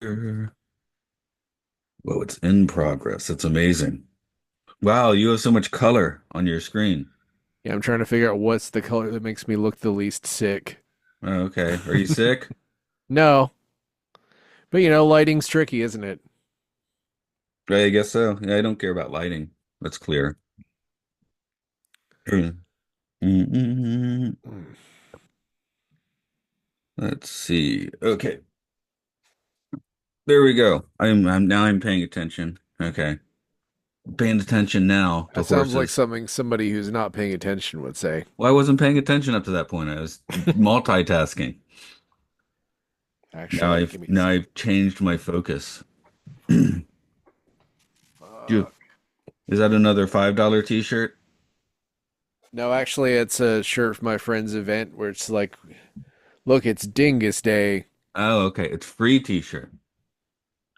Whoa, it's in progress. It's amazing. Wow, you have so much color on your screen. Yeah, I'm trying to figure out what's the color that makes me look the least sick. Oh, okay. Are you sick? No, but lighting's tricky, isn't it? I guess so. Yeah, I don't care about lighting. That's clear. Mm. Mm. Let's see. Okay, there we go. I'm paying attention. Okay, paying attention now to That sounds like horses. something somebody who's not paying attention would say. Well, I wasn't paying attention up to that point. I was multitasking. Now Actually, I've give me a now second. I've changed my focus. Do you- Fuck. Is that another $5 t-shirt? No, actually, it's a shirt for my friend's event where it's like, look, it's Dingus Day. Oh, okay. It's free t-shirt.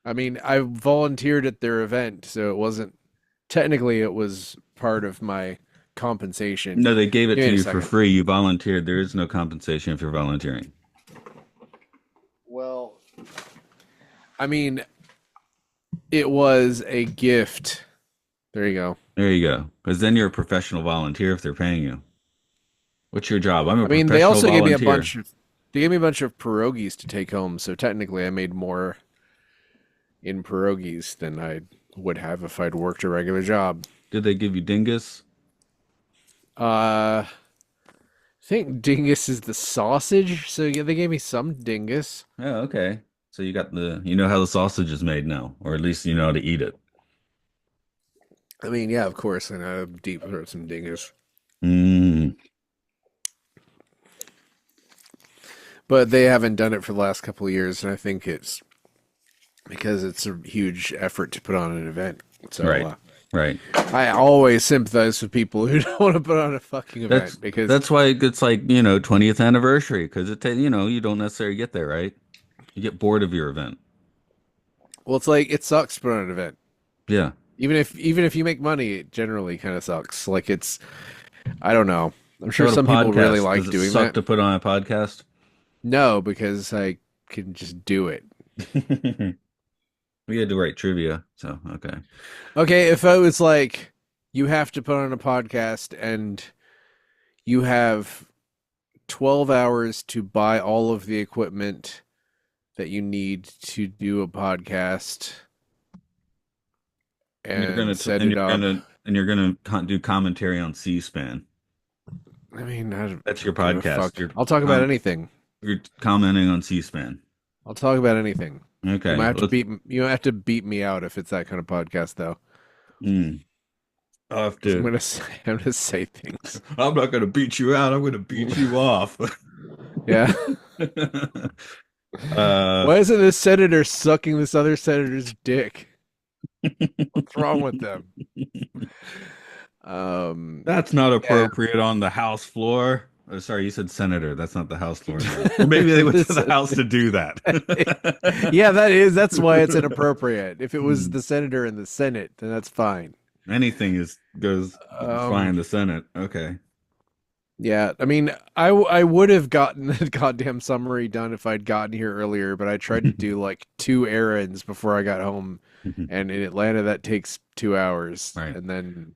I mean, I volunteered at their event, so it wasn't technically it was part of my compensation. No, they gave it Give to me a you for second. free. You volunteered. There is no compensation if you're volunteering. Well, I mean, it was a gift. There you go. There you go. Because then you're a professional volunteer if they're paying you. What's your job? I'm a I mean, they professional also gave me a volunteer. bunch of they gave me a bunch of pierogies to take home, so technically I made more in pierogies than I would have if I'd worked a regular job. Did they give you dingus? I think dingus is the sausage, so yeah, they gave me some dingus. Oh, okay. So you know how the sausage is made now, or at least you know how to eat it. I mean, yeah, of course, and I deep throat some dingus, Mm, but they haven't done it for the last couple of years, and I think it's because it's a huge effort to put on an event. So right. Right. I always sympathize with people who don't want to put on a fucking That's event because that's why it's like, 20th anniversary because you don't necessarily get there, right? You get bored of your event. well, it's like it sucks to put on an event. Yeah. Even if you make money, it generally kind of sucks. Like it's I don't know. I'm How sure about a some people really podcast? Does like it doing suck that. to put on a podcast? No, because I can just do it. We had to write trivia, so okay. Okay, if I was like you have to put on a podcast and you have 12 hours to buy all of the equipment that you need to do a podcast And you're gonna and t set and it you're up. gonna and you're gonna do commentary on C-SPAN. I mean, I That's your don't give a podcast. fuck. I'll talk about anything. You're commenting on C-SPAN. I'll talk about anything. You might Okay, have to let's. beat me out if it's that kind of podcast though. Mm, I'll have 'Cause I'm to. gonna say, I'm gonna say things. I'm not gonna beat you out. I'm gonna beat you off. Yeah. uh, Why isn't this senator sucking this other senator's dick? What's wrong with them? Um, that's not yeah. appropriate on the House floor. Oh, sorry, you said senator. That's not the House floor. Or maybe they went to the House to do that. Yeah, that's why it's inappropriate. If it was Hmm. the senator in the Senate, then that's fine. Anything is goes fine Um, in the Senate. Okay. yeah, I mean, I would have gotten the goddamn summary done if I'd gotten here earlier, but I tried to do like two errands before I got home, and in Atlanta that takes 2 hours, Right. and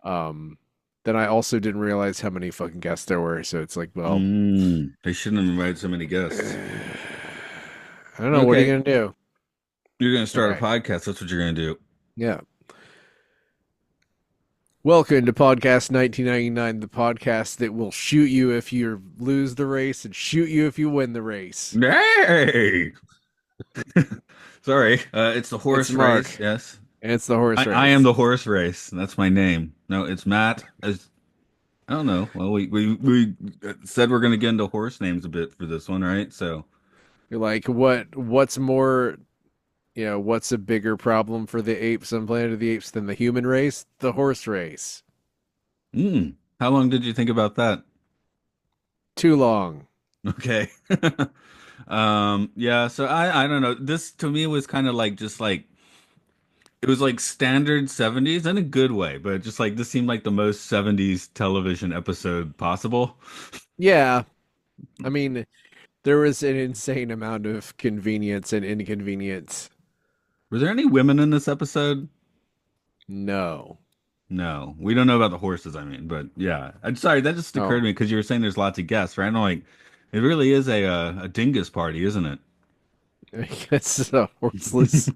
um, then I also didn't realize how many fucking guests there were, so it's like, well, They shouldn't have invited so many guests. I don't know, what are you Okay. gonna do? You're gonna All start a right, podcast. That's what you're gonna do. yeah. Welcome to Podcast 1999, the podcast that will shoot you if you lose the race and shoot you if you win the race. Hey! Sorry. It's the It's horse race. Mark, Yes. and it's the horse I am race. the horse race. That's my name. No, it's Matt. I don't know. Well, we said we're gonna get into horse names a bit for this one, right? So, You're like, what's more, what's a bigger problem for the apes on Planet of the Apes than the human race? The horse race. how long did you think about that? Too long. Okay. Yeah, so I don't know. This to me was kind of like just like it was like standard 70s in a good way, but just like this seemed like the most 70s television episode possible. Yeah, I mean, There was an insane amount of convenience and inconvenience. Were there any women in this episode? No. No, we don't know about the horses, I mean, but yeah. I'm sorry, that just occurred Oh, to me because you were saying there's lots of guests, right? I'm like, it really is a dingus party, isn't it? I guess a horseless,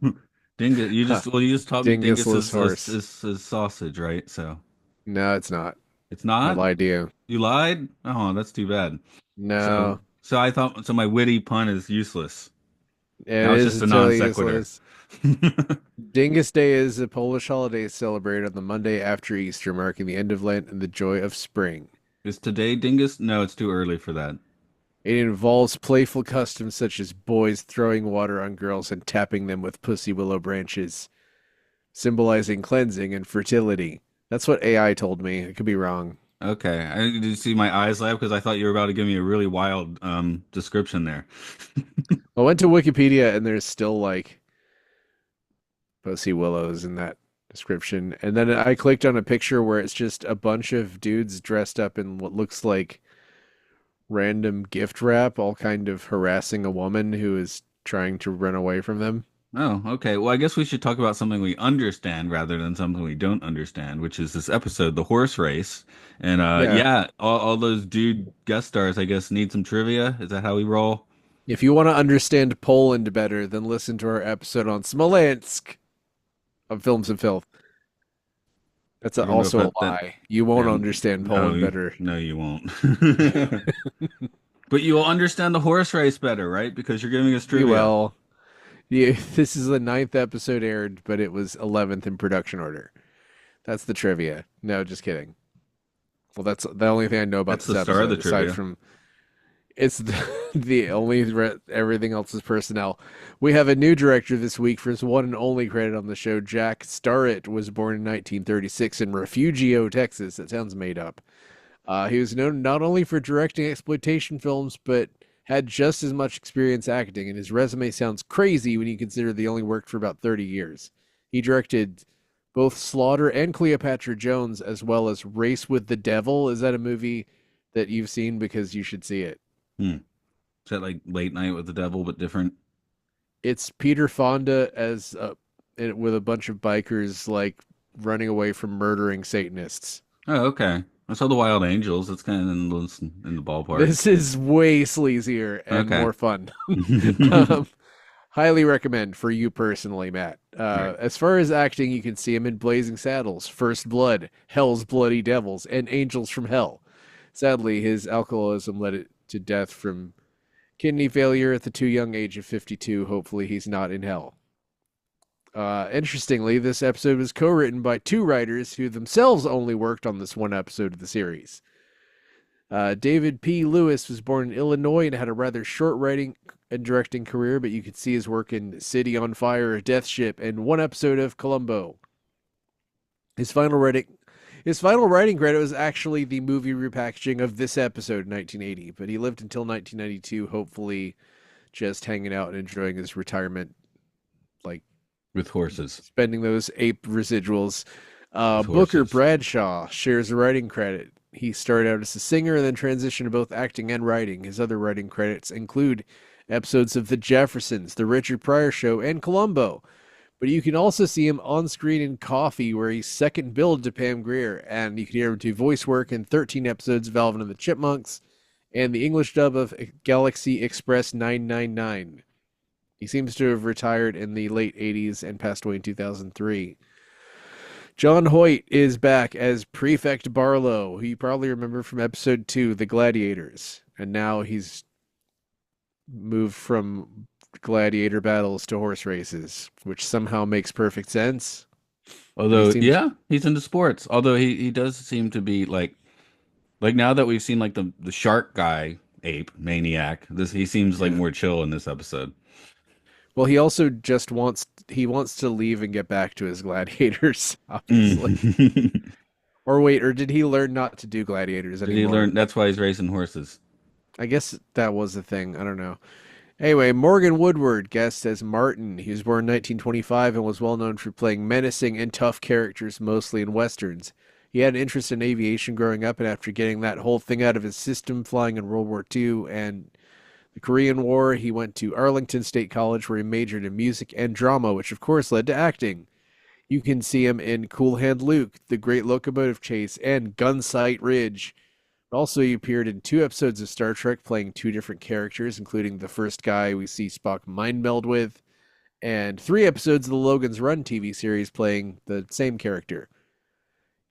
Dingus, you just told me dingus dingusless horse. is sausage, right? So No, it's not. it's I not? lied to you. You lied? Oh, that's too bad. So No, so I thought so my witty pun is useless. it Now it's is just a non totally sequitur. useless. Dingus Day is a Polish holiday celebrated on the Monday after Easter, marking the end of Lent and the joy of spring. Is today dingus? No, it's too early for that. It involves playful customs such as boys throwing water on girls and tapping them with pussy willow branches, symbolizing cleansing and fertility. That's what AI told me. I could be wrong. Okay. Did you see my eyes light up because I thought you were about to give me a really wild description there. I went to Wikipedia and there's still like pussy willows in that description. And then I clicked on a picture where it's just a bunch of dudes dressed up in what looks like random gift wrap, all kind of harassing a woman who is trying to run away from them. Oh, okay. Well, I guess we should talk about something we understand rather than something we don't understand, which is this episode, the horse race. And Yeah. yeah, all those dude guest stars, I guess, need some trivia. Is that how we roll? If you want to understand Poland better, then listen to our episode on Smolensk of Films and Filth. That's I don't know if also a that lie. You won't yeah, understand no, Poland better. no, you won't. But you will understand the horse race better, right? Because you're giving us You trivia. will. You, this is the ninth episode aired, but it was 11th in production order. That's the trivia. No, just kidding. Well, that's the only thing I know about That's this the star of the episode, aside trivia. from it's the only everything else is personnel. We have a new director this week for his one and only credit on the show. Jack Starrett was born in 1936 in Refugio, Texas. That sounds made up. He was known not only for directing exploitation films, but had just as much experience acting, and his resume sounds crazy when you consider they only worked for about 30 years. He directed both Slaughter and Cleopatra Jones, as well as Race with the Devil. Is that a movie that you've seen? Because you should see it. Hmm. Is that like Late Night with the Devil, but different? It's Peter Fonda as with a bunch of bikers like running away from murdering Satanists. Oh, okay. I saw the Wild Angels. That's kind of in the ballpark. This is way sleazier and Okay. more fun. um, highly recommend for you personally, Matt. Right. As far as acting, you can see him in Blazing Saddles, First Blood, Hell's Bloody Devils, and Angels from Hell. Sadly, his alcoholism led it to death from kidney failure at the too young age of 52. Hopefully, he's not in hell. Interestingly, this episode was co-written by two writers who themselves only worked on this one episode of the series. David P. Lewis was born in Illinois and had a rather short writing and directing career, but you could see his work in City on Fire, Death Ship, and one episode of Columbo. His final writing credit was actually the movie repackaging of this episode in 1980, but he lived until 1992, hopefully just hanging out and enjoying his retirement, like With horses. spending those ape residuals. With Booker horses. Bradshaw shares a writing credit. He started out as a singer and then transitioned to both acting and writing. His other writing credits include episodes of The Jeffersons, The Richard Pryor Show, and Columbo. But you can also see him on screen in Coffee, where he's second billed to Pam Grier, and you can hear him do voice work in 13 episodes of Alvin and the Chipmunks and the English dub of Galaxy Express 999. He seems to have retired in the late 80s and passed away in 2003. John Hoyt is back as Prefect Barlow, who you probably remember from episode 2, The Gladiators. And now he's moved from gladiator battles to horse races, which somehow makes perfect sense. But he Although, seems, yeah, he's into sports. Although he does seem to be like now that we've seen like the shark guy ape maniac, this he seems like yeah. more chill in this episode. Well, he also just wants to leave and get back to his gladiators, obviously. Mm. Or wait, or did he learn not to do gladiators Did he anymore? learn? That's why he's racing horses. I guess that was the thing. I don't know. Anyway, Morgan Woodward guest as Martin. He was born in 1925 and was well known for playing menacing and tough characters, mostly in westerns. He had an interest in aviation growing up, and after getting that whole thing out of his system, flying in World War II and The Korean War, he went to Arlington State College where he majored in music and drama, which of course led to acting. You can see him in Cool Hand Luke, The Great Locomotive Chase, and Gunsight Ridge. Also, he appeared in 2 episodes of Star Trek, playing 2 different characters, including the first guy we see Spock mind meld with, and 3 episodes of the Logan's Run TV series, playing the same character.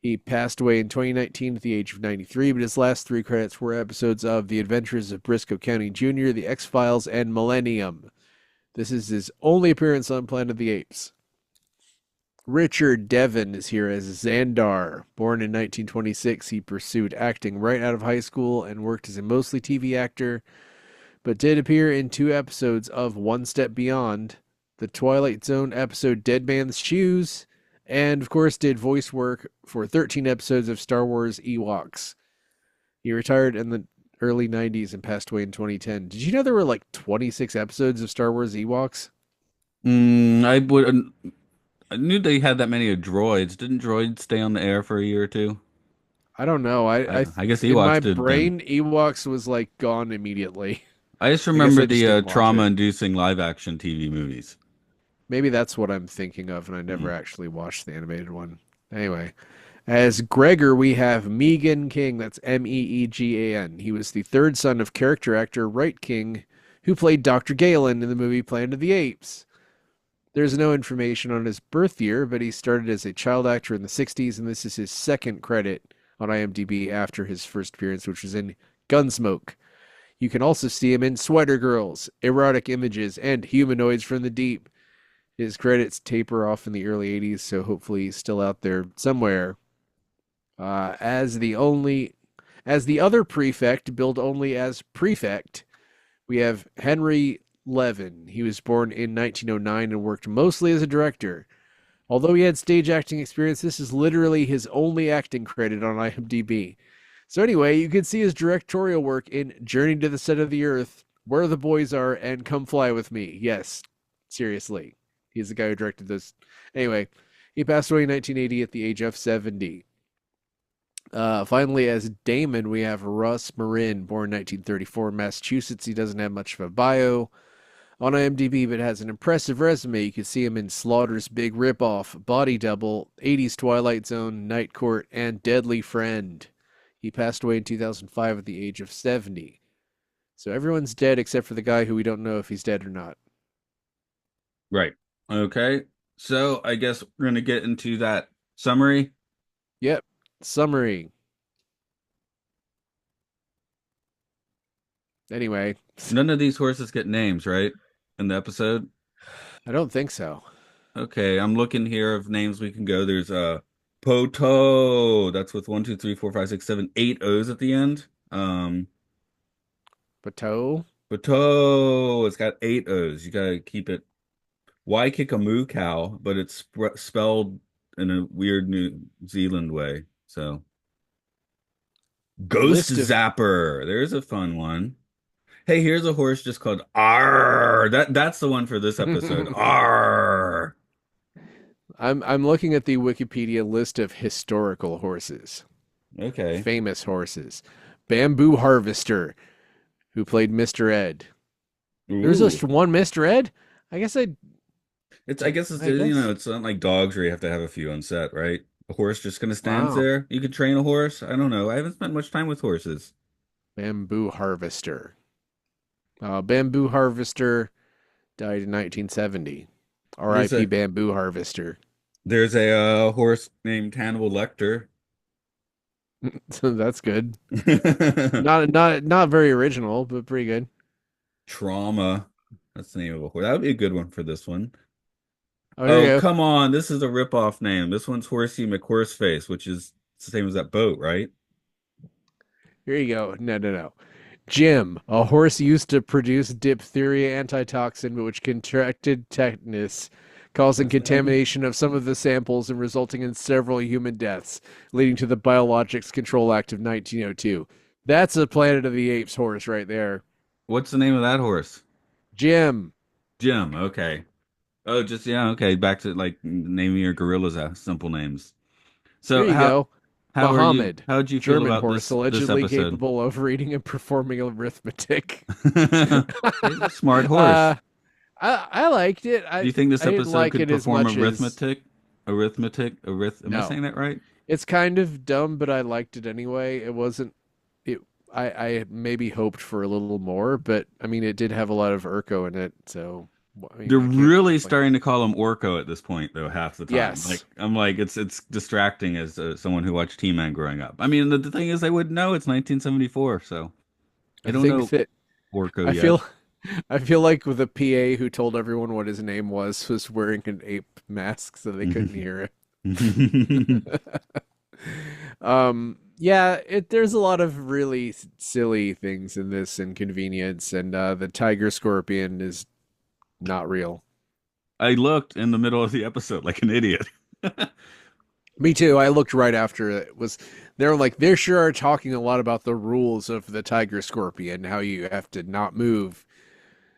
He passed away in 2019 at the age of 93, but his last 3 credits were episodes of The Adventures of Briscoe County Jr., The X-Files, and Millennium. This is his only appearance on Planet of the Apes. Richard Devon is here as Xandar. Born in 1926, he pursued acting right out of high school and worked as a mostly TV actor, but did appear in 2 episodes of One Step Beyond, the Twilight Zone episode Dead Man's Shoes, and of course did voice work for 13 episodes of Star Wars Ewoks. He retired in the early 90s and passed away in 2010. Did you know there were like 26 episodes of Star Wars Ewoks? I would. I knew they had that many of droids. Didn't droids stay on the air for a year or two? I don't know. I guess In my Ewoks did then. brain, Ewoks was like gone immediately. I just I guess remember I just the didn't watch it. trauma-inducing live-action TV movies. Maybe that's what I'm thinking of, and I never Mm. actually watched the animated one. Anyway, as Gregor, we have Megan King. That's Meegan. He was the third son of character actor Wright King, who played Dr. Galen in the movie Planet of the Apes. There's no information on his birth year, but he started as a child actor in the 60s, and this is his second credit on IMDb after his first appearance, which was in Gunsmoke. You can also see him in Sweater Girls, Erotic Images, and Humanoids from the Deep. His credits taper off in the early 80s, so hopefully he's still out there somewhere. As the other prefect, billed only as prefect, we have Henry Levin. He was born in 1909 and worked mostly as a director. Although he had stage acting experience, this is literally his only acting credit on IMDb. So anyway, you can see his directorial work in Journey to the Center of the Earth, Where the Boys Are, and Come Fly With Me. Yes, seriously. He's the guy who directed those. Anyway, he passed away in 1980 at the age of 70. Finally, as Damon, we have Russ Marin, born 1934 in Massachusetts. He doesn't have much of a bio on IMDb, but has an impressive resume. You can see him in Slaughter's Big Ripoff, Body Double, 80s Twilight Zone, Night Court, and Deadly Friend. He passed away in 2005 at the age of 70. So everyone's dead except for the guy who we don't know if he's dead or not. Right. Okay. So I guess we're gonna get into that summary. Yep. Summary. Anyway, None of these horses get names, right? In the episode. I don't think so. Okay, I'm looking here of names we can go. There's Poto. That's with 1, 2, 3, 4, 5, 6, 7, 8 O's at the end. Bateau? Poto. It's got 8 O's. You gotta keep it. Why kick a moo cow? But it's spelled in a weird New Zealand way. So Ghost List of Zapper. There's a fun one. Hey, here's a horse just called R. That's the one for this episode. R. I'm looking at the Wikipedia list of historical horses, Okay. famous horses. Bamboo Harvester, who played Mr. Ed. There's Ooh. just one Mr. Ed? I guess I guess it's, I that's it's not like dogs where you have to have a few on set, right? A horse just kind of stands wow. there. You could train a horse. I don't know. I haven't spent much time with horses. Bamboo Harvester. Bamboo Harvester died in 1970. There's R.I.P. a Bamboo Harvester. there's a horse named Hannibal Lecter. So that's good. Not very original, but pretty good. Trauma. That's the name of a horse. That would be a good one for this one. Oh, here Oh, you go. come on. This is a rip-off name. This one's Horsey McHorseface, which is the same as that boat, right? Here you go. No. Jim, a horse used to produce diphtheria antitoxin, but which contracted tetanus, causing Last name? contamination of some of the samples and resulting in several human deaths, leading to the Biologics Control Act of 1902. That's a Planet of the Apes horse right there. What's the name of that horse? Jim, Jim. Okay. Oh, just yeah. Okay. Back to like naming your gorillas simple names. here So you how go. Bahamut, how'd you feel German about horse, this allegedly episode? capable of reading and performing arithmetic. He's a smart horse. uh, I liked it. Do you think this I didn't episode like could it as perform much as am I no. saying that right? It's kind of dumb, but I liked it anyway. It wasn't. It. I had maybe hoped for a little more, but I mean, it did have a lot of Urko in it, so I mean, They're I can't really complain. starting to call him Orko at this point, though, half the time. Like Yes, I'm like, it's distracting as someone who watched T-Man growing up. I mean, the thing is, they wouldn't know it's 1974, so they I don't think know that Orko I yet. feel. I feel like with the PA who told everyone what his name was wearing an ape mask so they couldn't hear it. Yeah, there's a lot of really silly things in this inconvenience, and the tiger scorpion is not real. I looked in the middle of the episode like an idiot. Me too. I looked right after it was. They're like they sure are talking a lot about the rules of the tiger scorpion, how you have to not move.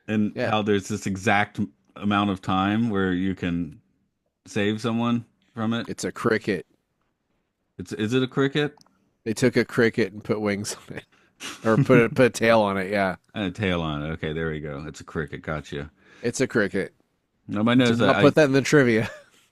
And Yeah, how there's this exact amount of time where you can save someone from it. it's a cricket. Is it a cricket? They took a cricket and put wings on it, or put a tail on it. Yeah, And a tail on it. Okay, there we go. It's a cricket. Gotcha. it's a cricket. No, my Did nose. not put that in the trivia.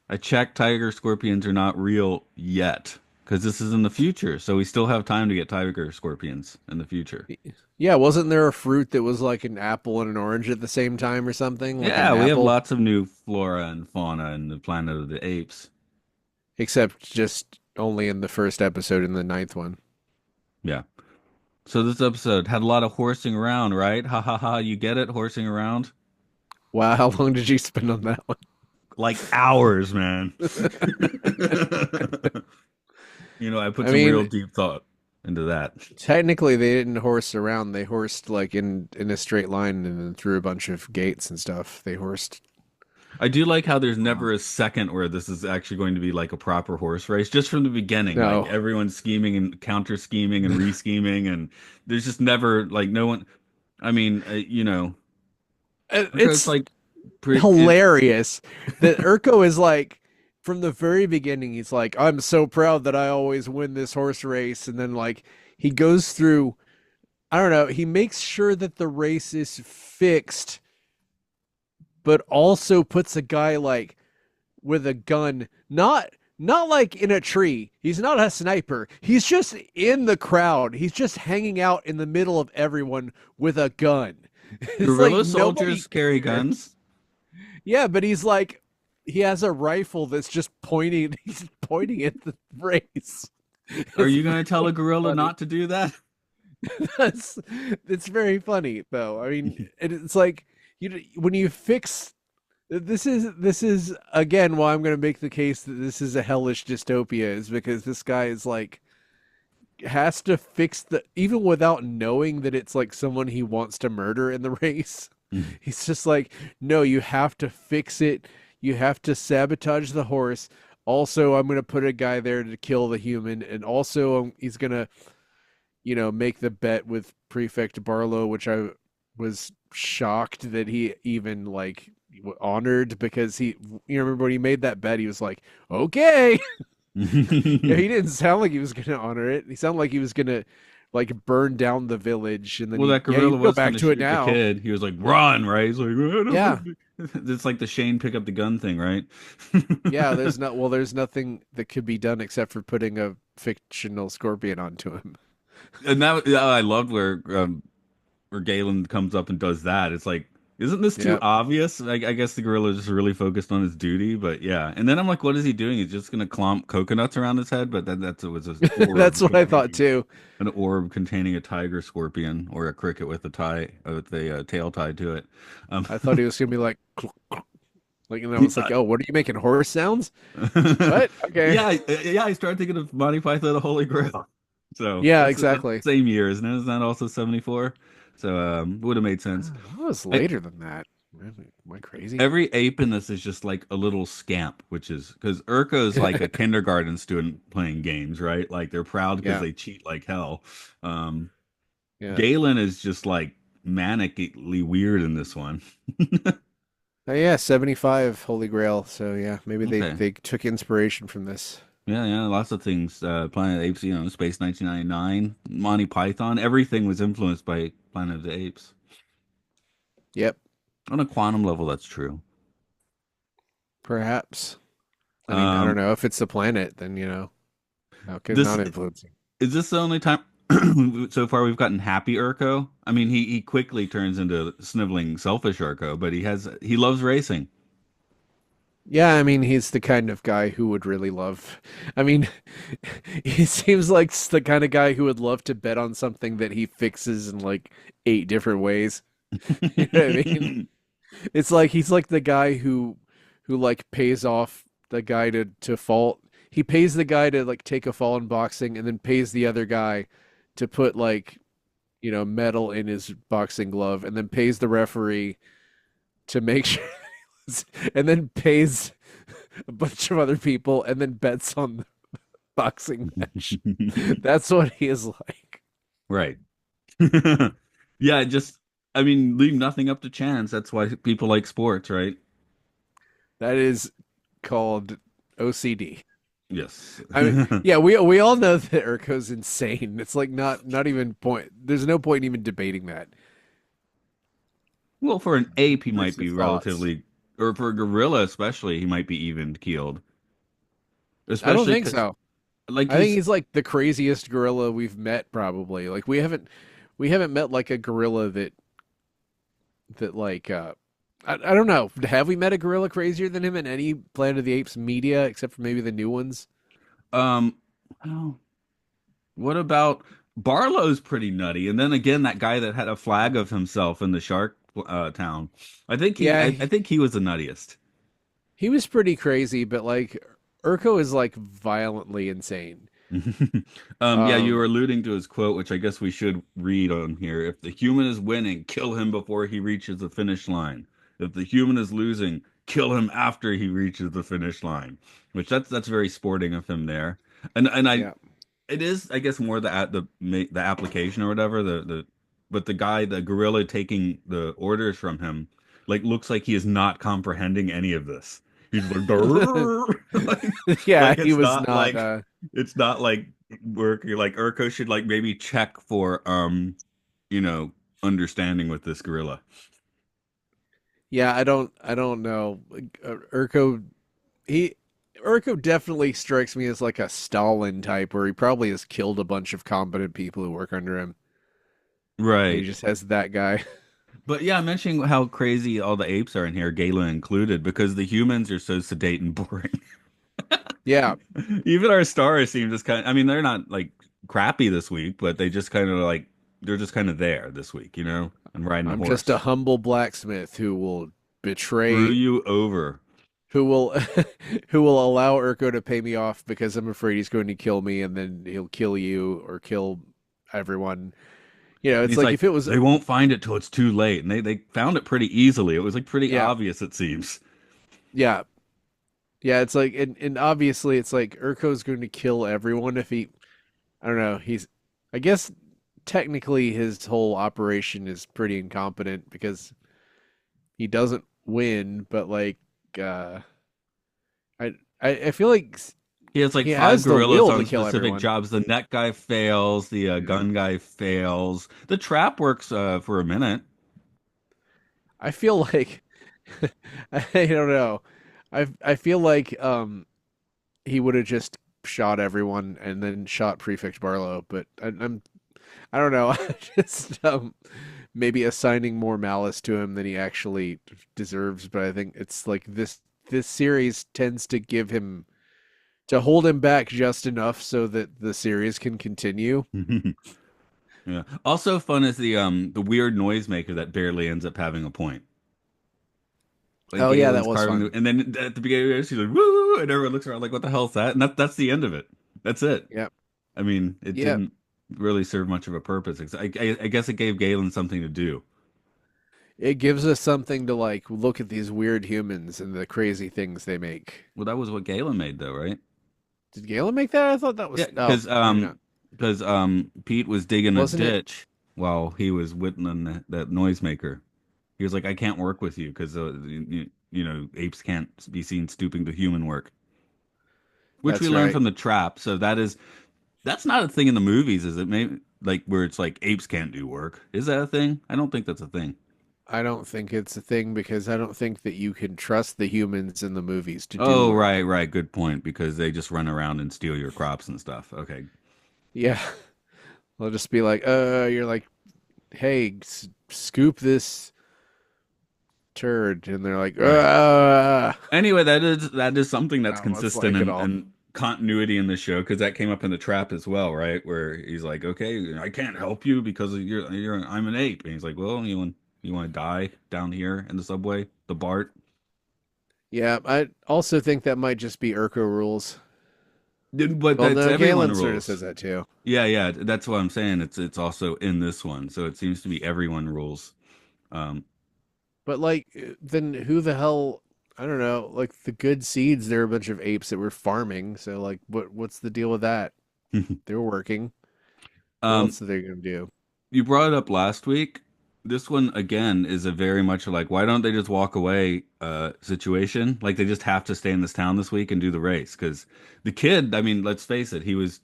I checked. Tiger scorpions are not real yet because this is in the future. So we still have time to get tiger scorpions in the future. Yeah, wasn't there a fruit that was like an apple and an orange at the same time or something? Like Yeah, an we have apple, lots of new flora and fauna in the Planet of the Apes. except just only in the first episode in the ninth one. Yeah. So this episode had a lot of horsing around, right? Ha ha ha. You get it? Horsing around? Wow, how long did you spend on that one? Like hours, man. I put I some real mean, deep thought into that. technically they didn't horse around. They horsed like in a straight line and then through a bunch of gates and stuff. They horsed. I do like how there's Wow. never a second where this is actually going to be like a proper horse race. Just from the beginning, like No, everyone's scheming and counter scheming and re-scheming, and there's just never like no one. I mean, because it's like it. hilarious that Urko is like from the very beginning he's like I'm so proud that I always win this horse race and then like he goes through I don't know he makes sure that the race is fixed but also puts a guy like with a gun not like in a tree he's not a sniper he's just in the crowd he's just hanging out in the middle of everyone with a gun. It's like Guerrilla nobody soldiers carry cares. guns. Yeah, but he's like he has a rifle that's just pointing he's pointing at the race. Are It's you going to tell a very gorilla funny. not to do that? That's it's very funny though. I mean, it's like when you fix this is again why I'm going to make the case that this is a hellish dystopia is because this guy is like has to fix the even without knowing that it's like someone he wants to murder in the race. He's just like, no, you have to fix it. You have to sabotage the horse. Also, I'm going to put a guy there to kill the human. And also, he's going to, make the bet with Prefect Barlow, which I was shocked that he even like honored because remember when he made that bet, he was like, okay. Yeah, he didn't sound like he was going to honor it. He sounded like he was going to like burn down the village and then Well, that yeah, you gorilla can go was back going to to it shoot the now. kid. He was like, "Run!" Right? He's like, Yeah. "It's like the Shane pick up the gun thing, right?" Yeah, there's nothing that could be done except for putting a fictional scorpion onto him. And yeah, I loved where Galen comes up and does that. It's like, isn't this too Yeah. obvious? I guess the gorilla is just really focused on his duty, but yeah. And then I'm like, what is he doing? He's just gonna clomp coconuts around his head, but then that was an That's orb what I thought containing too. a tiger scorpion or a cricket with a tail tied to it. I thought he was gonna be like like and I was like, "Oh, what are you making horse sounds?" What? Okay. yeah. I started thinking of Monty Python, the Holy Grail. So Yeah, that's the exactly. same year, isn't it? Isn't that also 74? So would have made sense. That was I, later than that. Am I crazy? every ape in this is just like a little scamp, which is because Urko's like a kindergarten student playing games, right? Like they're proud because Yeah. they cheat like hell. Um, Yeah. Galen is just like manically weird in this one. Oh yeah, 75 Holy Grail. So yeah, maybe they Okay. they took inspiration from this. Yeah, yeah, lots of things. Planet of the Apes, Space 1999, Monty Python, everything was influenced by Planet of the Apes. Yep, On a quantum level, that's true. perhaps. I mean, I don't Um, know if it's the planet, then how could it this not influence it? is this the only time so far we've gotten happy Urko? I mean, he quickly turns into sniveling, selfish Urko, but he loves racing. Yeah, I mean, he's the kind of guy who would really love. I mean, he seems like the kind of guy who would love to bet on something that he fixes in like eight different ways. You know what I mean? It's like he's like the guy who like pays off the guy to fall. He pays the guy to like take a fall in boxing and then pays the other guy to put like, metal in his boxing glove and then pays the referee to make sure and then pays a bunch of other people and then bets on the boxing match. That's what he is like. Right. Yeah, just I mean, leave nothing up to chance. That's why people like sports, right? That is called OCD. Yes. I mean, yeah, we all know that Urko's insane. It's like not even point. There's no point in even debating that. Well, for an ape, he might be Intrusive thoughts. relatively, or for a gorilla especially, he might be even keeled. I don't Especially think because, so. like I think he's, he's like the craziest gorilla we've met probably. Like we haven't met like a gorilla that like I don't know. Have we met a gorilla crazier than him in any Planet of the Apes media except for maybe the new ones? um, well, what about Barlow's pretty nutty, and then again, that guy that had a flag of himself in the shark town. Yeah, I think he was the nuttiest. he was pretty crazy, but like Urko is like violently insane. Yeah, you were Um, alluding to his quote, which I guess we should read on here. If the human is winning, kill him before he reaches the finish line. If the human is losing, kill him after he reaches the finish line. Which that's very sporting of him there. And I yeah. it is I guess more the application or whatever but the guy the gorilla taking the orders from him like looks like he is not comprehending any of this. He's like, "Grrr." Yeah, like he was not it's not like work. You're like Urko should like maybe check for you know understanding with this gorilla. yeah, I don't know. Urko he Urko definitely strikes me as like a Stalin type where he probably has killed a bunch of competent people who work under him. And he Right. just has that guy. But yeah, mentioning how crazy all the apes are in here, Galen included, because the humans are so sedate and boring. Yeah, Even our stars seem just kind of, I mean, they're not like crappy this week, but they just kind of like, they're just kind of there this week, and riding a I'm just a horse. humble blacksmith who will Screw betray you over. who will who will allow Urko to pay me off because I'm afraid he's going to kill me and then he'll kill you or kill everyone. And It's he's like like, if it was they won't find it till it's too late. And they found it pretty easily. It was like pretty yeah, obvious, it seems. yeah. Yeah, it's like and obviously it's like Urko's going to kill everyone if he I don't know, I guess technically his whole operation is pretty incompetent because he doesn't win, but like uh I feel like He has like he five has the gorillas will to on kill specific everyone. jobs. The net guy fails. The Yeah. gun guy fails. The trap works for a minute. I feel like I don't know. I feel like he would have just shot everyone and then shot Prefect Barlow, but I don't know. I just maybe assigning more malice to him than he actually deserves, but I think it's like this series tends to give him to hold him back just enough so that the series can continue. Yeah. Also fun is the weird noisemaker that barely ends up having a point. Like Oh yeah, that Galen's was carving fun. and then at the beginning of it, she's like woo, and everyone looks around like what the hell's that? And that's the end of it. That's it. Yeah. I mean, it Yeah. didn't really serve much of a purpose. I guess it gave Galen something to do. It gives us something to like look at these weird humans and the crazy things they make. Well, that was what Galen made though, right? Did Galen make that? I thought that Yeah, was maybe not. because Pete was digging a Wasn't it? ditch while he was whittling that noisemaker. He was like, "I can't work with you because apes can't be seen stooping to human work." which we That's learned right. from the trap. So that's not a thing in the movies, is it? Maybe like where it's like apes can't do work. Is that a thing? I don't think that's a thing. I don't think it's a thing because I don't think that you can trust the humans in the movies to do Oh, work. right, right. Good point. Because they just run around and steal your crops and stuff. Okay. Yeah, they'll just be like, you're like, hey, scoop this turd, and they're like, Right. I Anyway, that is something that's don't consistent like it all. and continuity in the show because that came up in the trap as well, right? Where he's like, "Okay, I can't help you because I'm an ape," and he's like, "Well, you want to die down here in the subway, the BART?" Yeah, I also think that might just be Urko rules. But Well, that's no, everyone Galen sort of rules. says that too. Yeah, yeah, that's what I'm saying. It's also in this one, so it seems to be everyone rules. Um, But like, then who the hell? I don't know. Like the good seeds, they're a bunch of apes that were farming. So like, what's the deal with that? They're working. What um, else are they gonna do? you brought it up last week. This one again is a very much like why don't they just walk away situation? Like they just have to stay in this town this week and do the race because the kid. I mean, let's face it. He was.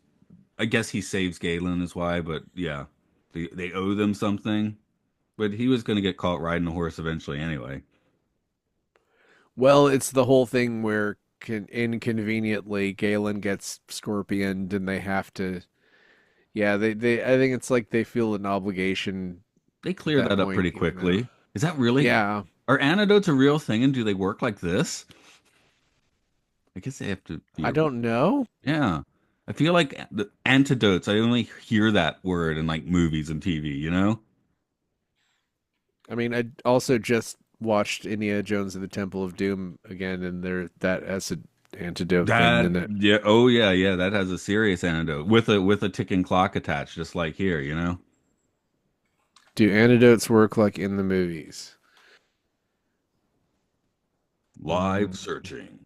I guess he saves Galen is why, but yeah, they owe them something. But he was going to get caught riding a horse eventually anyway. Well, it's the whole thing where inconveniently Galen gets scorpioned and they have to. Yeah, they. I think it's like they feel an obligation They at cleared that that up point, pretty even though. quickly. Is that really? Yeah, Are antidotes a real thing and do they work like this? I guess they have to be I a don't know. yeah. I feel like the antidotes, I only hear that word in like movies and TV, you know? I mean, I also just watched Indiana Jones and the Temple of Doom again, and there that acid antidote thing That in it. yeah, oh yeah, yeah, that has a serious antidote with a ticking clock attached, just like here, you know? Do antidotes work like in the movies? Live Mm. searching.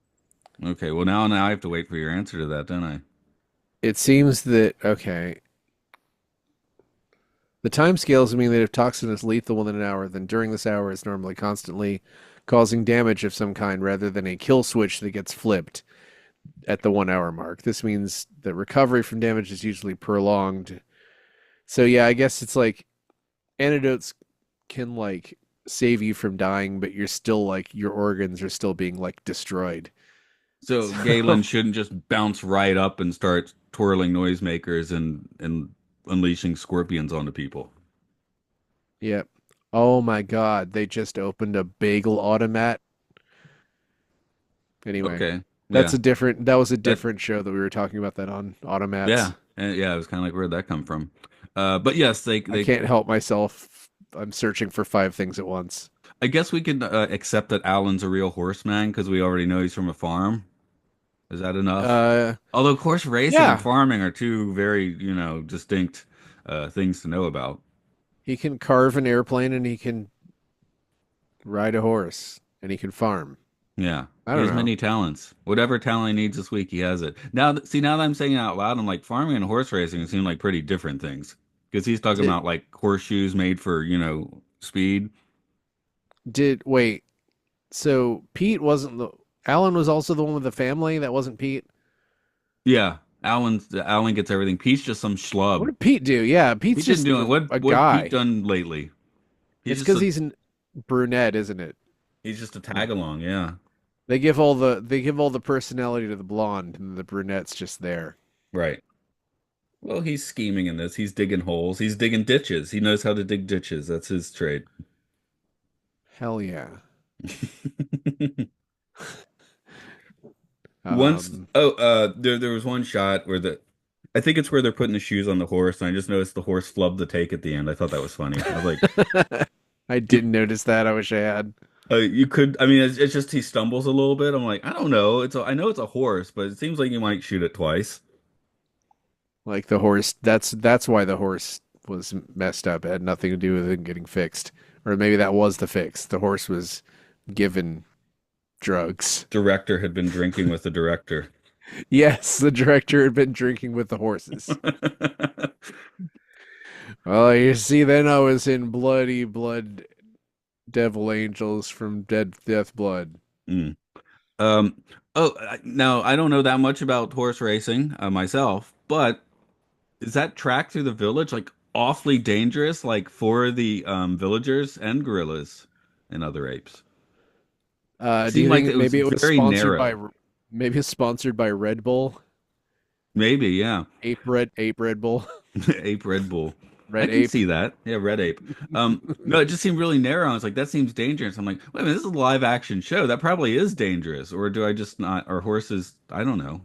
Okay, well now I have to wait for your answer to that, don't I? It seems that okay. The time scales mean that if toxin is lethal within an hour, then during this hour it's normally constantly causing damage of some kind rather than a kill switch that gets flipped at the 1 hour mark. This means that recovery from damage is usually prolonged. So yeah, I guess it's like antidotes can like save you from dying, but you're still like your organs are still being like destroyed. So So Galen shouldn't just bounce right up and start twirling noisemakers and unleashing scorpions onto people. yep. Oh my God, they just opened a bagel automat. Anyway, Okay. Yeah. that was a That different show that we were talking about that on yeah. automats. Yeah, it was kind of like where'd that come from? But yes, they I they can't help myself. I'm searching for five things at once. I guess we could accept that Alan's a real horseman because we already know he's from a farm. Is that enough? Uh, Although horse racing and yeah, farming are two very, distinct things to know about. he can carve an airplane and he can ride a horse and he can farm. Yeah, I he don't has know. many talents. Whatever talent he needs this week, he has it. Now that I'm saying it out loud, I'm like farming and horse racing seem like pretty different things because he's talking Did about like horseshoes made for, speed. did wait? So Pete wasn't the Alan was also the one with the family. That wasn't Pete. Yeah, Alan gets everything. Pete's just some What schlub. did Pete do? Yeah, Pete's Pete didn't just do it. a What Pete guy. done lately? He's It's just because a he's a brunette, isn't it? he's just a tag along. Yeah, They give all the personality to the blonde, and the brunette's just there. right. Well, he's scheming in this. He's digging holes. He's digging ditches. He knows how to dig ditches. That's his trade. Hell yeah. Once, Um, there was one shot where I think it's where they're putting the shoes on the horse, and I just noticed the horse flubbed the take at the end. I thought that was funny. I was like, I you, didn't notice that. I wish I had. you could. I mean, it's just he stumbles a little bit. I'm like, I don't know. I know it's a horse, but it seems like you might shoot it twice. Like the horse. That's why the horse was messed up. It had nothing to do with it getting fixed, or maybe that was the fix. The horse was given drugs. Director had been drinking with the director. Yes, the director had been drinking with the horses. Well, you see, then I was in bloody blood devil angels from dead death blood. Mm. Um, Oh, now I don't know that much about horse racing myself, but is that track through the village like awfully dangerous, like for the villagers and gorillas and other apes? It Do seemed you like think it was maybe it was very sponsored by narrow. maybe it's sponsored by Red Bull, Maybe, yeah. Ape Red Bull, Ape Red Bull. I Red can Ape? see that. Yeah, Red Ape. No, it just seemed really narrow. I was like, that seems dangerous. I'm like, wait a minute, this is a live action show. That probably is dangerous. Or do I just not, or horses, I don't know.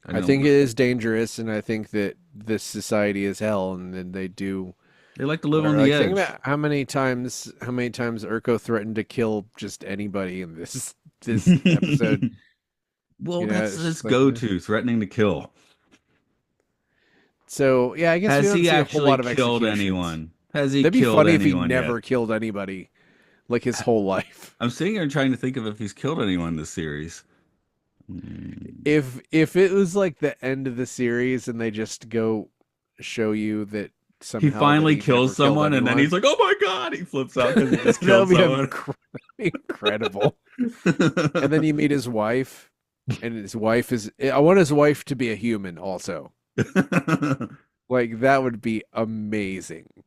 I I don't think it know. is dangerous, and I think that this society is hell, and then they do They like to live on whatever. the Like, think edge. about how many times Urko threatened to kill just anybody in this episode. Well, You know, that's it's his just like go-to, threatening to kill. so. Yeah, I guess we Has don't he see a whole actually lot of killed executions. anyone? Has he That'd be killed funny if he anyone yet? never killed anybody, like his whole life. I'm sitting here trying to think of if he's killed anyone this series. Hmm. If it was like the end of the series and they just go show you that He somehow that finally he kills never killed someone, and then he's anyone, like, "Oh my God!" He flips out because he just that killed would be someone. incredible. And then you meet his wife, and his wife is. I want his wife to be a human also. Like that would be amazing.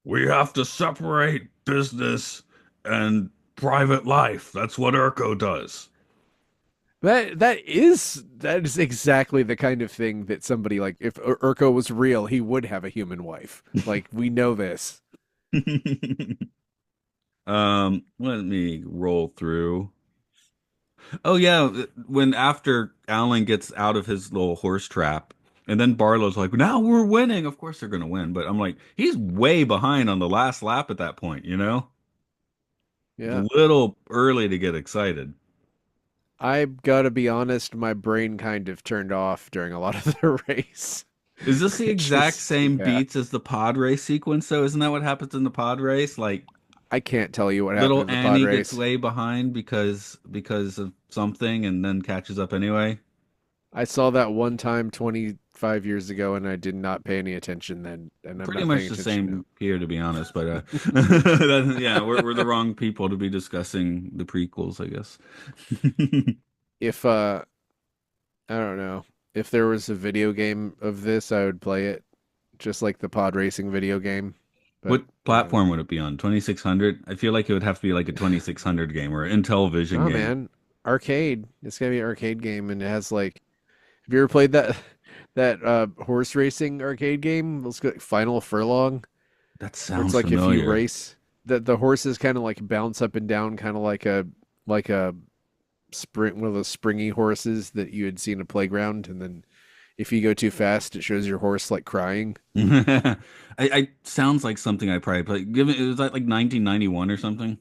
We have to separate business and private life. That's what Urko does. That is exactly the kind of thing that somebody like if Urko was real, he would have a human wife. Like we know this. Let me roll through. Oh yeah, when after Alan gets out of his little horse trap, and then Barlow's like, "Now we're winning." Of course they're gonna win, but I'm like, he's way behind on the last lap at that point, you know? A Yeah. little early to get excited. I gotta be honest, my brain kind of turned off during a lot of the race. Is this the It exact just, same yeah. beats as the pod race sequence, though? Isn't that what happens in the pod race? Like I can't tell you what happened little in the pod Annie gets race. way behind because of something and then catches up anyway. I saw that one time 25 years ago and I did not pay any attention then, and I'm Pretty not paying much the attention now. same here, to be honest. But yeah, we're the wrong people to be discussing the prequels, I guess. If I don't know, if there was a video game of this, I would play it just like the pod racing video game. But What I don't know. platform would it be on? 2600? I feel like it would have to be like a 2600 game or an Intel Vision Oh game. man, arcade. It's gonna be an arcade game, and it has like. Have you ever played that horse racing arcade game? Let's go Final Furlong, That where it's sounds like if you familiar. race, the horses kind of like bounce up and down, kind of like a sprint, one of those springy horses that you had seen at a playground, and then if you go too fast, it shows your horse like crying. I sounds like something I probably played. Given it was like 1991 or something.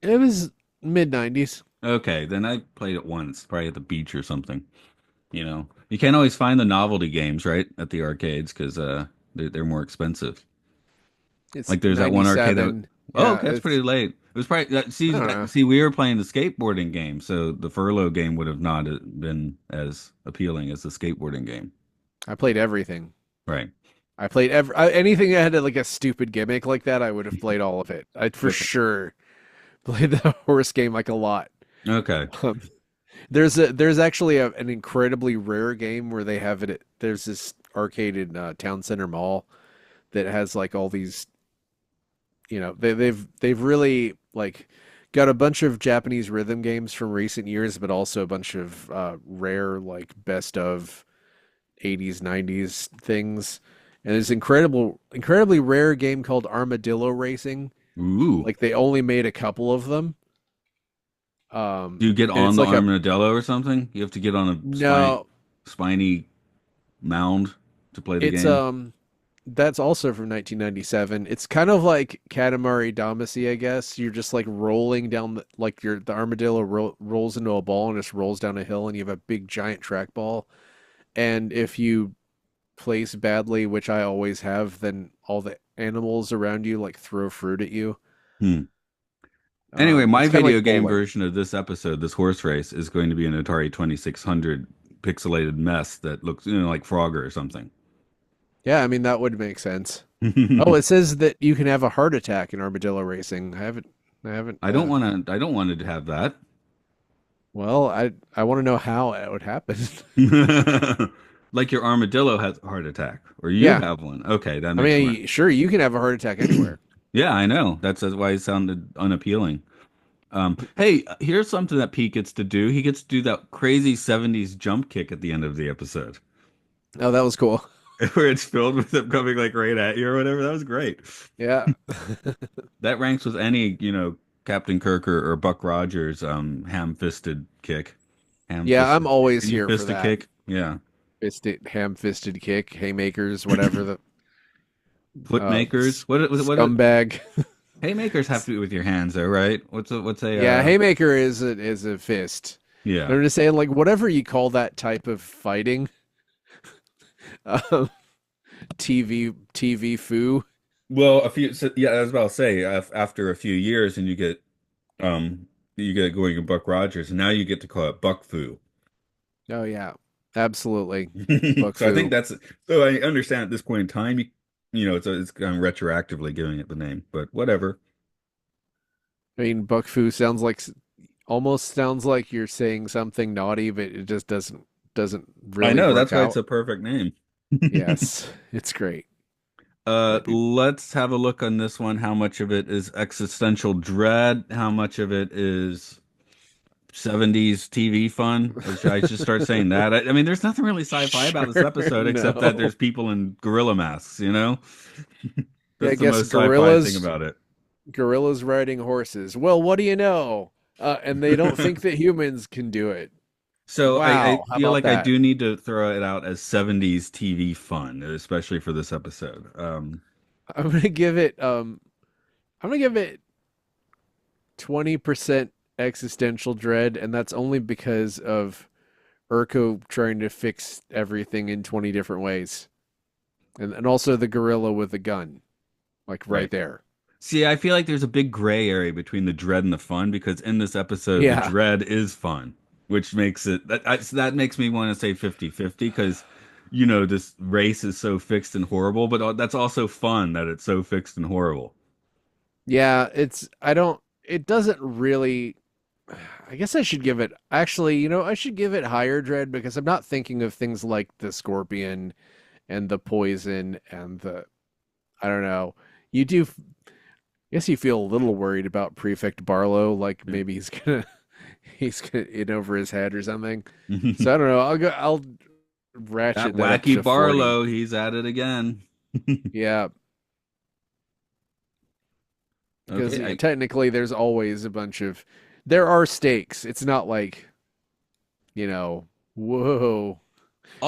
It was mid 90s. Okay, then I played it once, probably at the beach or something. You can't always find the novelty games, right, at the arcades because they're more expensive. It's Like there's that one arcade that. 97. Oh, Yeah, okay, that's pretty it's late. It was probably I don't know. see we were playing the skateboarding game, so the furlough game would have not been as appealing as the skateboarding game. I played everything. Right. I played anything that had like a stupid gimmick like that. I would have played all of it. I'd for Okay. sure played the horse game like a lot. Okay. Um, there's actually an incredibly rare game where they have it. There's this arcade in Town Center Mall that has like all these. They've really like got a bunch of Japanese rhythm games from recent years, but also a bunch of rare like best of 80s 90s things. And there's incredibly rare game called Armadillo Racing. Ooh. Like they only made a couple of them. Do you get And on it's the like a armadillo or something? You have to get on a no, spiny mound to play the it's game. that's also from 1997. It's kind of like Katamari Damacy, I guess. You're just like rolling down like the armadillo rolls into a ball and just rolls down a hill, and you have a big giant trackball. And if you place badly, which I always have, then all the animals around you like throw fruit at you. Hmm. Anyway, my It's kind of video like game bowling. version of this episode, this horse race, is going to be an Atari 2600 pixelated mess that looks, like Frogger or something. Yeah, I mean that would make sense. Oh, it says that you can have a heart attack in armadillo racing. I haven't. I don't want to have that. Well, I want to know how it would happen. Like your armadillo has a heart attack, or you Yeah. have one. Okay, that I makes more. mean, sure, you can have a heart attack anywhere. Yeah, I know. That's why it sounded unappealing. Hey, here's something that Pete gets to do. He gets to do that crazy 70s jump kick at the end of the episode, Oh, that was cool. where it's filled with him coming like right at you or whatever. That was great. Yeah. That ranks with any, Captain Kirk or Buck Rogers ham-fisted kick. Yeah, I'm Ham-fisted. always Can you here for fist a that. kick? Yeah. Ham-fisted kick, haymakers, whatever the Foot makers. What scumbag. haymakers have to be with your hands though, right? What's a Yeah, haymaker is a fist. yeah. I'm just saying, like, whatever you call that type of fighting, um, TV foo. Well, yeah, I was about to say after a few years and um you get going to Buck Rogers and now you get to call it Buck Fu. Oh yeah, absolutely, buck So I think foo. that's so I understand at this point in time it's kind of retroactively giving it the name, but whatever. I mean, buck foo sounds like almost sounds like you're saying something naughty, but it just doesn't I really know work that's why it's out. a perfect name. Yes, it's great. Might be. Let's have a look on this one. How much of it is existential dread? How much of it is 70s TV fun? Or should I just start saying that? I mean, there's nothing really sci-fi about this Sure, episode except that no. there's people in gorilla masks, you know? Yeah, I That's the guess most sci-fi thing about it. gorillas riding horses. Well, what do you know? And they don't think that humans can do it. So I Wow, how feel about like I that? do need to throw it out as 70s TV fun, especially for this episode. I'm gonna give it I'm gonna give it 20% existential dread, and that's only because of Urko trying to fix everything in 20 different ways. And also the gorilla with the gun, like right Right. there. See, I feel like there's a big gray area between the dread and the fun because in this episode, the Yeah. dread is fun, which makes it that makes me want to say 50-50 because this race is so fixed and horrible, but that's also fun that it's so fixed and horrible. Yeah, I don't it doesn't really I guess I should give it actually, I should give it higher dread because I'm not thinking of things like the scorpion and the poison and the I don't know. You do I guess you feel a little worried about Prefect Barlow, like maybe he's gonna in over his head or something. So I don't know. I'll That ratchet that up wacky to 40. Barlow, he's at it again. Yeah, because Okay, technically there's always a bunch of there are stakes. It's not like, you know, whoa.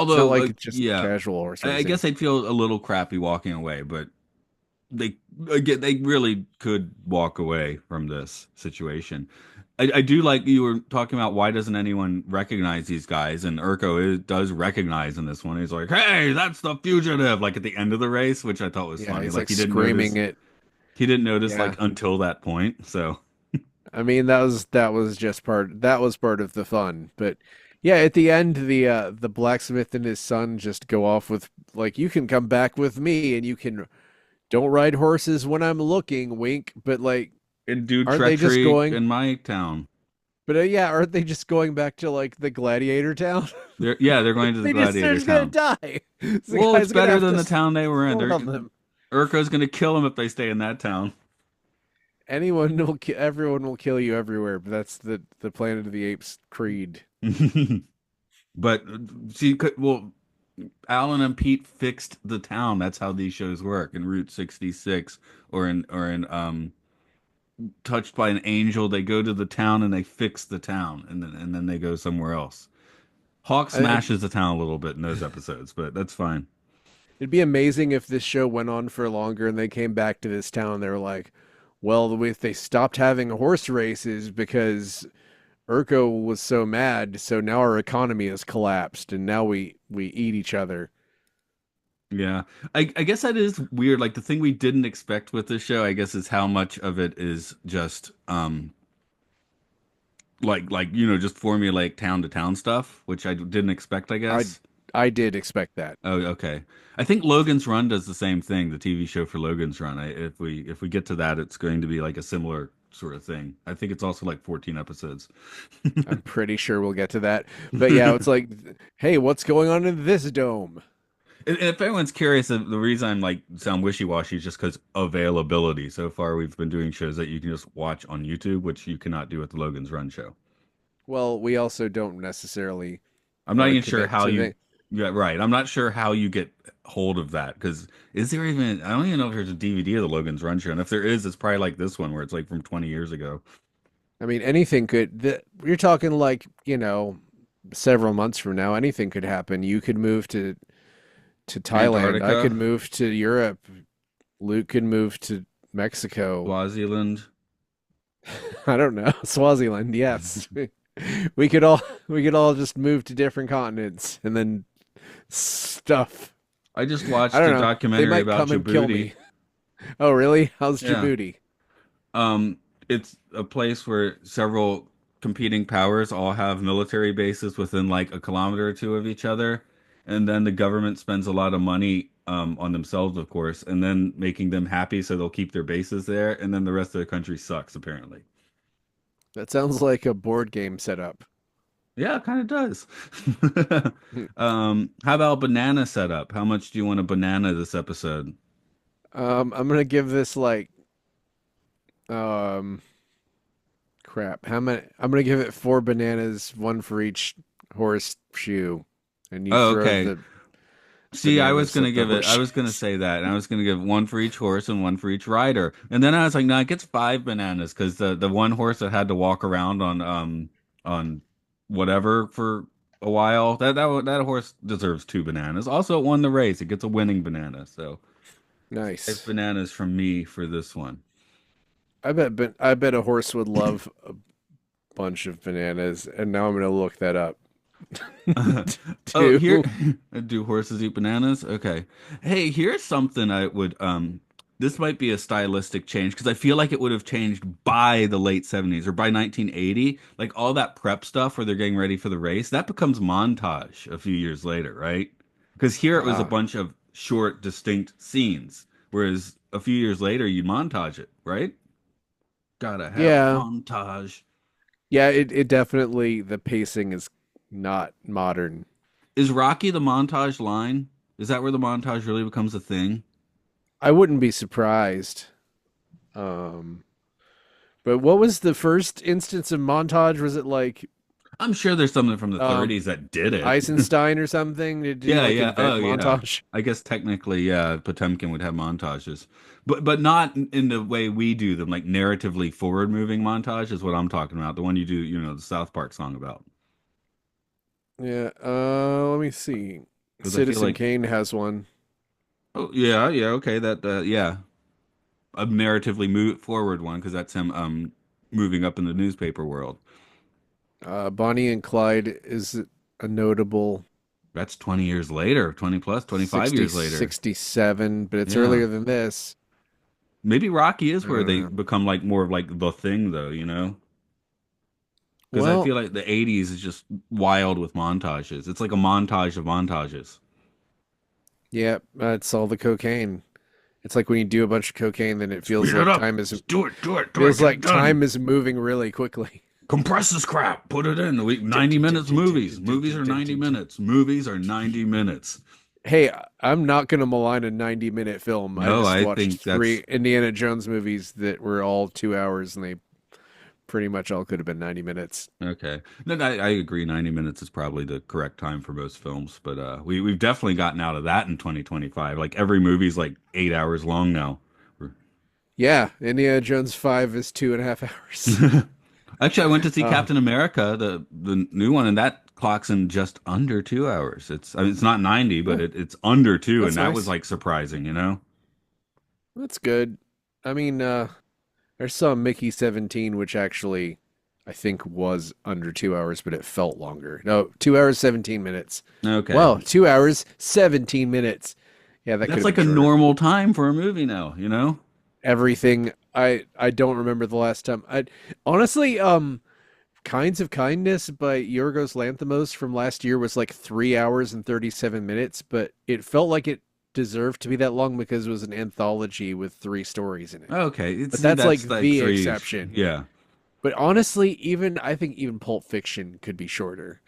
It's not although like it's just yeah, casual horse I racing. guess I'd feel a little crappy walking away, but they again they really could walk away from this situation. I do like you were talking about why doesn't anyone recognize these guys, and does recognize in this one. He's like, "Hey, that's the fugitive!" Like at the end of the race, which I thought was Yeah, funny. he's Like like he didn't notice. screaming it. He didn't notice like Yeah. until that point. So I mean, that was just that was part of the fun. But yeah, at the end the blacksmith and his son just go off with like you can come back with me and you can don't ride horses when I'm looking, wink, but like and do aren't they just treachery going in my town. yeah, aren't they just going back to like the gladiator town? They're going to the They're gladiator just gonna town. die. The Well, it's guy's gonna better have than to the town they were in. sword on them. Urko's gonna kill them if they stay in that town. Everyone will kill you everywhere, but that's the Planet of the Apes creed. But see, well, Alan and Pete fixed the town. That's how these shows work. In Route 66 or in Touched by an Angel, they go to the town and they fix the town and then they go somewhere else. Hawk I, smashes the town a little bit in those episodes, but that's fine. It'd be amazing if this show went on for longer and they came back to this town. They were like, well, if they stopped having horse races because Urko was so mad, so now our economy has collapsed and now we eat each other. Yeah. I guess that is weird. Like the thing we didn't expect with this show, I guess, is how much of it is just just formulaic town to town stuff, which I didn't expect, I I guess. I did expect that. Oh, okay. I think Logan's Run does the same thing, the TV show for Logan's Run. If we get to that, it's going to be like a similar sort of thing. I think it's also like 14 episodes. I'm pretty sure we'll get to that. But yeah, it's like, hey, what's going on in this dome? And if anyone's curious, the reason I'm like sound wishy-washy is just because availability. So far, we've been doing shows that you can just watch on YouTube, which you cannot do with the Logan's Run show. Well, we also don't necessarily I'm not want to even sure commit how to you. the. Yeah, right. I'm not sure how you get hold of that because is there even? I don't even know if there's a DVD of the Logan's Run show, and if there is, it's probably like this one where it's like from 20 years ago. I mean, anything could. You're talking like, several months from now, anything could happen. You could move to Thailand. I could Antarctica, move to Europe. Luke could move to Mexico. Swaziland. I don't know. Swaziland, yes. We could all just move to different continents and then stuff. I just I watched don't a know. They documentary might about come and kill Djibouti. me. Oh, really? How's Yeah. Djibouti? Um, it's a place where several competing powers all have military bases within like a kilometer or two of each other, and then the government spends a lot of money on themselves, of course, and then making them happy so they'll keep their bases there, and then the rest of the country sucks apparently. That sounds like a board game setup. Yeah, it kind of does. How about banana setup? How much do you want a banana this episode? I'm gonna give this like um crap. How many? I'm gonna give it 4 bananas, one for each horseshoe, and you Oh, throw okay. the See, bananas at the I was gonna horseshoes. say that, and I was gonna give one for each horse and one for each rider. And then I was like, no, it gets 5 bananas because the one horse that had to walk around on whatever for a while, that horse deserves 2 bananas. Also, it won the race. It gets a winning banana. So 5 Nice. bananas from me for this one. I bet a horse would love a bunch of bananas, and now I'm gonna look that up. Oh, here, Two. do horses eat bananas? Okay. Hey, here's something I would this might be a stylistic change because I feel like it would have changed by the late 70s or by 1980. Like all that prep stuff where they're getting ready for the race, that becomes montage a few years later, right? Because here it was a Ah, bunch of short, distinct scenes, whereas a few years later you montage it, right? Gotta have yeah, montage. yeah. It definitely the pacing is not modern. Is Rocky the montage line? Is that where the montage really becomes a thing? I wouldn't be surprised. Um, but what was the first instance of montage? Was it like I'm sure there's something from the um 30s that did it. Eisenstein or something? Did he Yeah, like yeah. Oh, invent yeah. montage? I guess technically, yeah, Potemkin would have montages, but not in the way we do them, like narratively forward-moving montage is what I'm talking about. The one you do, the South Park song about. Yeah. Let me see. Because I feel Citizen like, Kane has one. oh yeah, yeah, okay, that yeah, a narratively move forward one because that's him moving up in the newspaper world. Bonnie and Clyde is a notable That's 20 years later, 20 plus, 25 60 years later. 67, but it's Yeah. earlier than this. Maybe Rocky is I where don't they know. become like more of like the thing though, you know? Because I Well, feel like the 80s is just wild with montages. It's like a montage of montages. yeah, it's all the cocaine. It's like when you do a bunch of cocaine, then it Speed it up. Just do it, feels get it like done. time is moving really quickly. Compress this crap. Put it in. 90 minutes movies. Movies are 90 minutes. Movies are 90 minutes. Hey, I'm not going to malign a 90-minute film. I No, just I watched think that's three Indiana Jones movies that were all 2 hours, and they pretty much all could have been 90 minutes. okay. No, I agree. 90 minutes is probably the correct time for most films, but we've definitely gotten out of that in 2025. Like every movie's like 8 hours long now. Yeah, Indiana Jones 5 is 2.5 hours. Actually, I went to see Uh, Captain America, the new one, and that clocks in just under 2 hours. I mean, it's not 90, but huh, it's under two, and that's that was nice. like surprising, you know? That's good. I mean, I saw Mickey 17, which actually I think was under 2 hours, but it felt longer. No, 2 hours, 17 minutes. Okay. Wow, 2 hours, 17 minutes. Yeah, that could That's have like been a shorter. normal time for a movie now, you know? Everything. I don't remember the last time. I honestly, Kinds of Kindness by Yorgos Lanthimos from last year was like 3 hours and 37 minutes, but it felt like it deserve to be that long because it was an anthology with 3 stories in it. Okay, But see, that's that's like like the three. exception. Yeah. But honestly, even I think even Pulp Fiction could be shorter.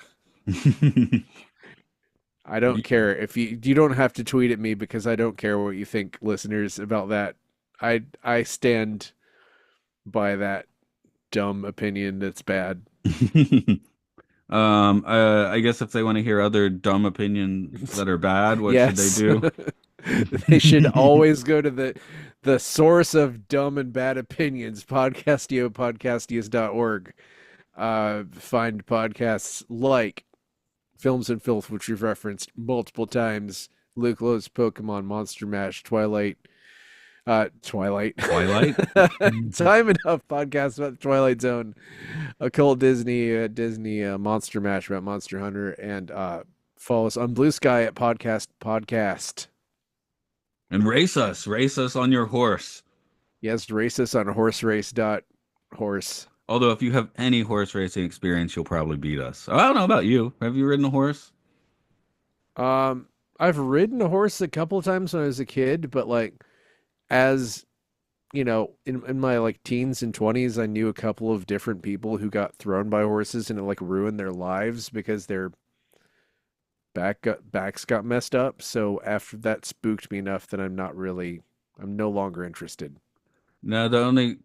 I don't care if you don't have to tweet at me because I don't care what you think, listeners, about that. I stand by that dumb opinion that's bad. I guess if they want to hear other dumb opinions that are bad, what should they Yes. do? They should always go to the source of dumb and bad opinions, podcastiopodcastius.org. Find podcasts like Films and Filth, which we've referenced multiple times, Luke Lowe's Pokemon, Monster Mash, Twilight. Twilight? Time Enough podcast about the Twilight Zone, Occult Disney Monster Mash about Monster Hunter, and follow us on Blue Sky at podcast. And race us on your horse. Yes, race us on horse. Although if you have any horse racing experience, you'll probably beat us. I don't know about you. Have you ridden a horse? Um, I've ridden a horse a couple of times when I was a kid, but like as in my like teens and 20s, I knew a couple of different people who got thrown by horses and it like ruined their lives because their backs got messed up. So after that spooked me enough that I'm no longer interested. No, the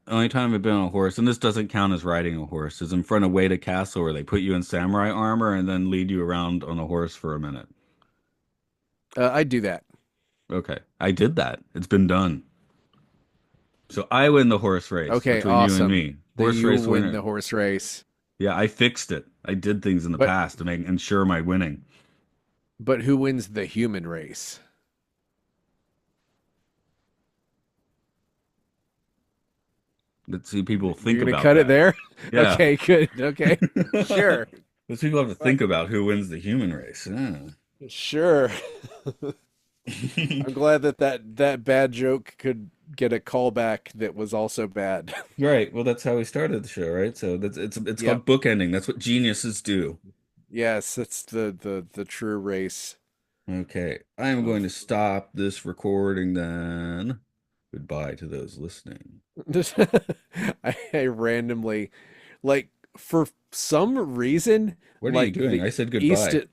only time I've been on a horse, and this doesn't count as riding a horse, is in front of Wada Castle where they put you in samurai armor and then lead you around on a horse for a minute. I'd do that. Okay, I did that. It's been done. So I win the horse race Okay, between you and awesome. me. Then Horse you race win winner. the horse race. Yeah, I fixed it. I did things in the But past to make ensure my winning. but who wins the human race? Let's see people You're think gonna about cut it that. there? Yeah. Okay, good. Okay. Sure. Let's people have to think about who wins the human race. Yeah. Sure. I'm glad that bad joke could get a callback that was also bad. Right. Well, that's how we started the show, right? So it's Yep. called bookending. That's what geniuses do. Yes, it's the true race Okay. I am going of to stop this recording then. Goodbye to those listening. I randomly like for some reason What are you like doing? the I said east goodbye.